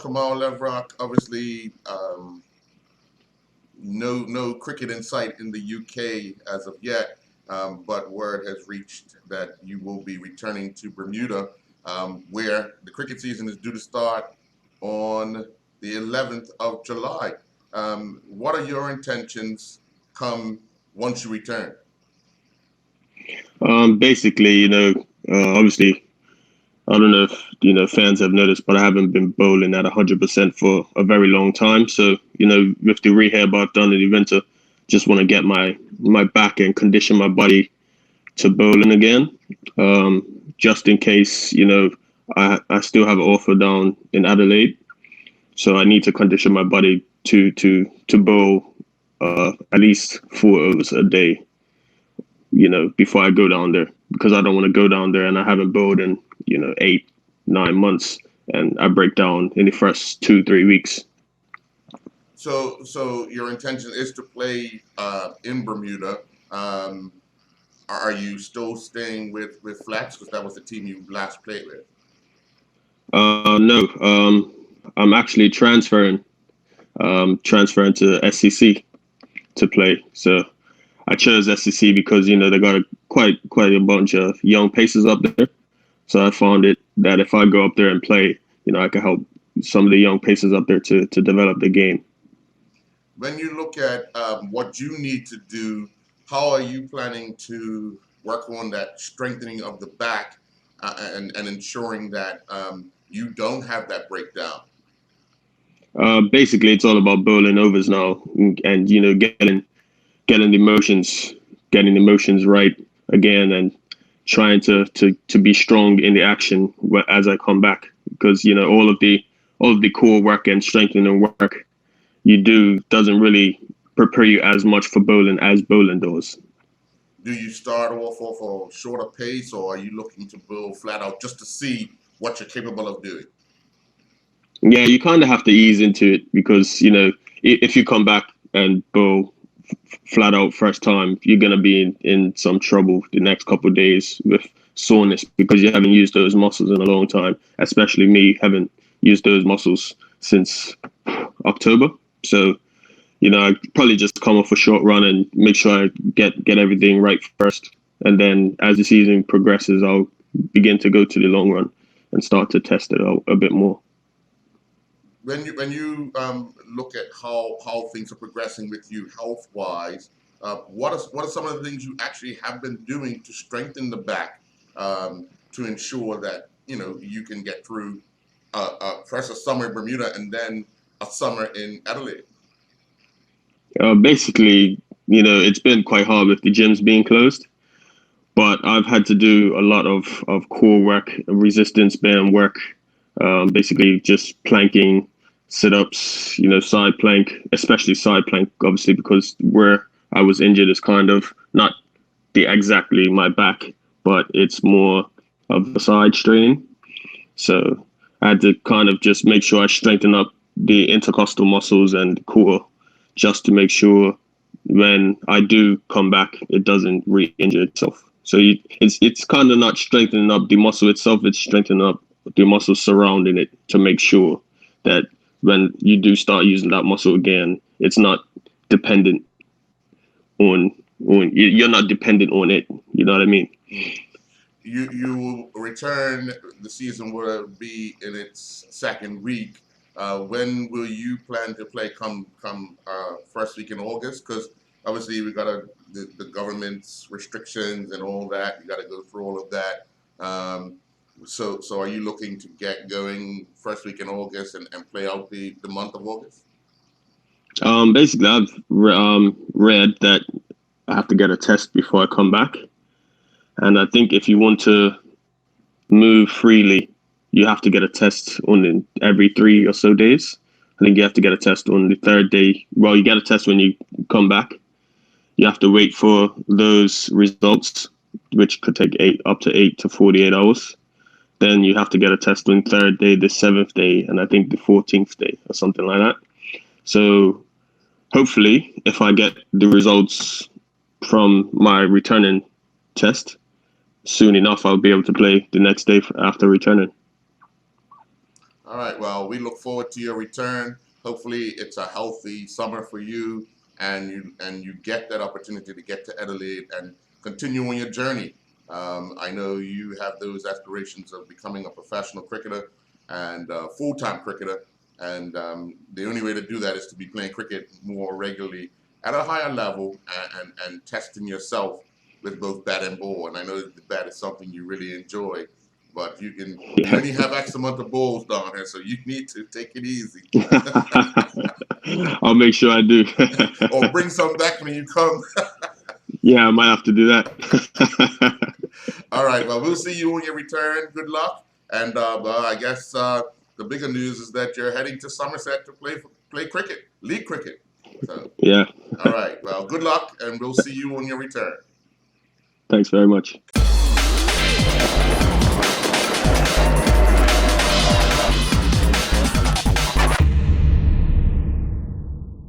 Kamau Leverock, obviously, no cricket in sight in the UK as of yet, but word has reached that you will be returning to Bermuda, where the cricket season is due to start on the 11th of July. What are your intentions come once you return? Basically, obviously, I don't know if fans have noticed, but I haven't been bowling at 100% for a very long time. So with the rehab I've done in the winter, just want to get my back and condition my body to bowling again. Just in case I still have an offer down in Adelaide, so I need to condition my body to bowl at least 4 overs a day. Before I go down there, because I don't want to go down there and I haven't bowled in 8-9 months, and I break down in the first 2-3 weeks. So your intention is to play in Bermuda. Are you still staying with Flex, because that was the team you last played with? No, I'm actually transferring to SCC to play. So I chose SCC because they got quite a bunch of young pacers up there. So I found it that if I go up there and play, I can help some of the young pacers up there to develop the game. When you look at what you need to do, how are you planning to work on that strengthening of the back and ensuring that you don't have that breakdown? Basically, it's all about bowling overs now, and getting the motions right again, and trying to be strong in the action as I come back, because all of the core work and strengthening work you do doesn't really prepare you as much for bowling as bowling does. Do you start off a shorter pace, or are you looking to bowl flat out just to see what you're capable of doing? Yeah, you kind of have to ease into it, because if you come back and bowl flat out first time, you're going to be in some trouble the next couple of days with soreness, because you haven't used those muscles in a long time. Especially me, haven't used those muscles since October. So I probably just come off a short run and make sure I get everything right first, and then as the season progresses, I'll begin to go to the long run and start to test it out a bit more. When you look at how things are progressing with you health wise, what are some of the things you actually have been doing to strengthen the back, to ensure that you can get through first a summer in Bermuda and then a summer in Adelaide? Basically, it's been quite hard with the gyms being closed, but I've had to do a lot of core work, resistance band work, basically just planking, sit-ups, side plank, especially side plank, obviously, because where I was injured is kind of not exactly my back, but it's more of the side strain. So I had to kind of just make sure I strengthen up the intercostal muscles and the core, just to make sure when I do come back, it doesn't re-injure itself. So it's kind of not strengthening up the muscle itself, it's strengthening up the muscles surrounding it, to make sure that when you do start using that muscle again, it's not dependent on you're not dependent on it. You know what I mean? You will return. The season will be in its second week. When will you plan to play? Come first week in August, because obviously we got the government's restrictions and all that. You got to go through all of that. So are you looking to get going first week in August and play out the month of August? Basically, I've read that I have to get a test before I come back, and I think if you want to move freely, you have to get a test on every 3 or so days. I think you have to get a test on the third day. Well, you get a test when you come back. You have to wait for those results, which could take up to 8 to 48 hours. Then you have to get a test on the third day, the 7th day, and I think the 14th day or something like that. So hopefully, if I get the results from my returning test soon enough, I'll be able to play the next day after returning. All right. Well, we look forward to your return. Hopefully, it's a healthy summer for you, and you get that opportunity to get to Adelaide and continue on your journey. I know you have those aspirations of becoming a professional cricketer and full-time cricketer, and the only way to do that is to be playing cricket more regularly at a higher level and testing yourself with both bat and ball. And I know that the bat is something you really enjoy, but you Yeah. only have X amount of balls down here, so you need to take it easy. I'll make sure I do. Or bring some back when you come. Yeah, I might have to do that. All right, well, we'll see you on your return. Good luck. And well, I guess the bigger news is that you're heading to Somerset to play cricket, league cricket. So, Yeah. all right, well, good luck, and we'll see you on your return. Thanks very much.